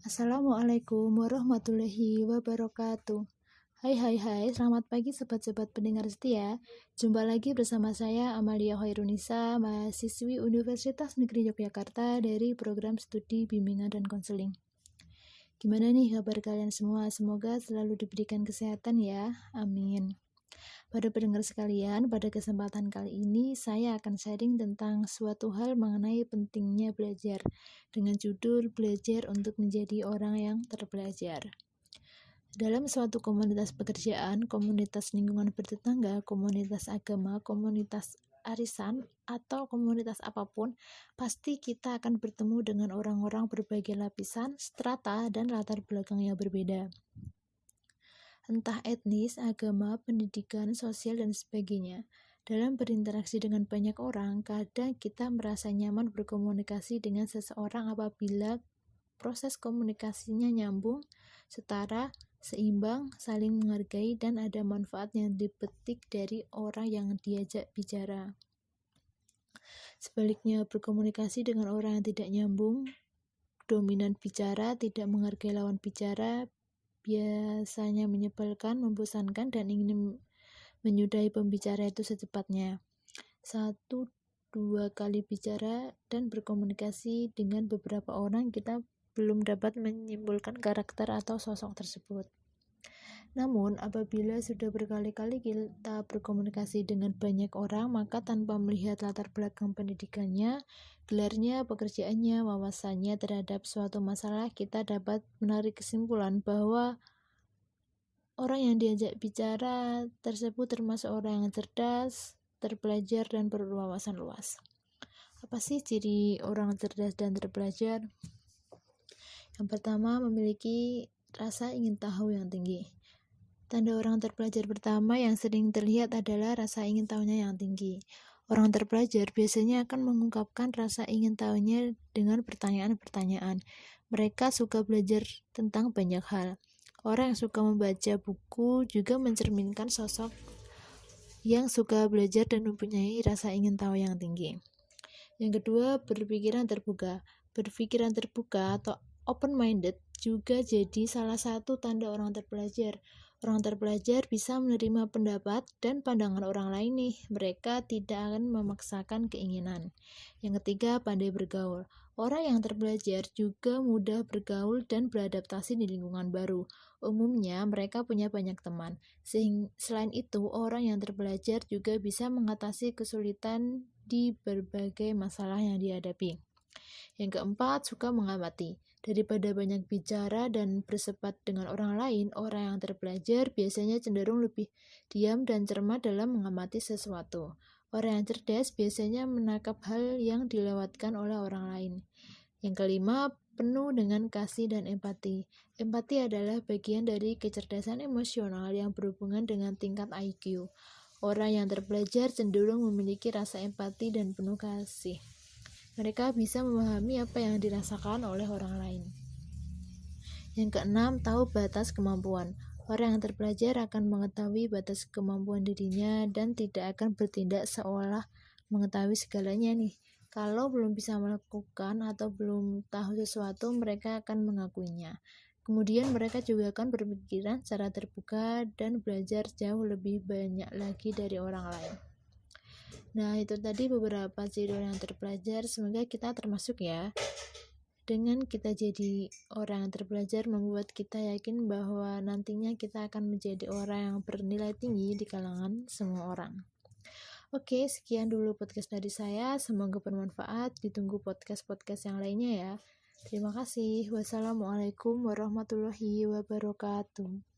Assalamualaikum warahmatullahi wabarakatuh. Hai, selamat pagi sobat-sobat pendengar setia. Jumpa lagi bersama saya Amalia Hoirunisa, mahasiswi Universitas Negeri Yogyakarta dari program studi bimbingan dan konseling. Gimana nih kabar kalian semua? Semoga selalu diberikan kesehatan ya, amin. Pada pendengar sekalian, pada kesempatan kali ini saya akan sharing tentang suatu hal mengenai pentingnya belajar dengan judul Belajar untuk Menjadi Orang yang Terpelajar. Dalam suatu komunitas pekerjaan, komunitas lingkungan bertetangga, komunitas agama, komunitas arisan, atau komunitas apapun, pasti kita akan bertemu dengan orang-orang berbagai lapisan, strata, dan latar belakang yang berbeda. Entah etnis, agama, pendidikan, sosial, dan sebagainya. Dalam berinteraksi dengan banyak orang, kadang kita merasa nyaman berkomunikasi dengan seseorang apabila proses komunikasinya nyambung, setara, seimbang, saling menghargai, dan ada manfaat yang dipetik dari orang yang diajak bicara. Sebaliknya, berkomunikasi dengan orang yang tidak nyambung, dominan bicara, tidak menghargai lawan bicara, biasanya menyebalkan, membosankan, dan ingin menyudahi pembicara itu secepatnya. 1-2 kali bicara dan berkomunikasi dengan beberapa orang, kita belum dapat menyimpulkan karakter atau sosok tersebut. Namun, apabila sudah berkali-kali kita berkomunikasi dengan banyak orang, maka tanpa melihat latar belakang pendidikannya, gelarnya, pekerjaannya, wawasannya terhadap suatu masalah, kita dapat menarik kesimpulan bahwa orang yang diajak bicara tersebut termasuk orang yang cerdas, terpelajar, dan berwawasan luas. Apa sih ciri orang cerdas dan terpelajar? Yang pertama, memiliki rasa ingin tahu yang tinggi. Tanda orang terpelajar pertama yang sering terlihat adalah rasa ingin tahunya yang tinggi. Orang terpelajar biasanya akan mengungkapkan rasa ingin tahunya dengan pertanyaan-pertanyaan. Mereka suka belajar tentang banyak hal. Orang yang suka membaca buku juga mencerminkan sosok yang suka belajar dan mempunyai rasa ingin tahu yang tinggi. Yang kedua, berpikiran terbuka. Berpikiran terbuka atau open-minded juga jadi salah satu tanda orang terpelajar. Orang terpelajar bisa menerima pendapat dan pandangan orang lain nih. Mereka tidak akan memaksakan keinginan. Yang ketiga, pandai bergaul. Orang yang terpelajar juga mudah bergaul dan beradaptasi di lingkungan baru. Umumnya, mereka punya banyak teman. Selain itu, orang yang terpelajar juga bisa mengatasi kesulitan di berbagai masalah yang dihadapi. Yang keempat, suka mengamati. Daripada banyak bicara dan bersepat dengan orang lain, orang yang terpelajar biasanya cenderung lebih diam dan cermat dalam mengamati sesuatu. Orang yang cerdas biasanya menangkap hal yang dilewatkan oleh orang lain. Yang kelima, penuh dengan kasih dan empati. Empati adalah bagian dari kecerdasan emosional yang berhubungan dengan tingkat IQ. Orang yang terpelajar cenderung memiliki rasa empati dan penuh kasih. Mereka bisa memahami apa yang dirasakan oleh orang lain. Yang keenam, tahu batas kemampuan. Orang yang terpelajar akan mengetahui batas kemampuan dirinya dan tidak akan bertindak seolah mengetahui segalanya nih. Kalau belum bisa melakukan atau belum tahu sesuatu, mereka akan mengakuinya. Kemudian mereka juga akan berpikiran secara terbuka dan belajar jauh lebih banyak lagi dari orang lain. Nah, itu tadi beberapa ciri orang yang terpelajar. Semoga kita termasuk ya. Dengan kita jadi orang yang terpelajar membuat kita yakin bahwa nantinya kita akan menjadi orang yang bernilai tinggi di kalangan semua orang. Oke, sekian dulu podcast dari saya. Semoga bermanfaat. Ditunggu podcast-podcast yang lainnya ya. Terima kasih. Wassalamualaikum warahmatullahi wabarakatuh.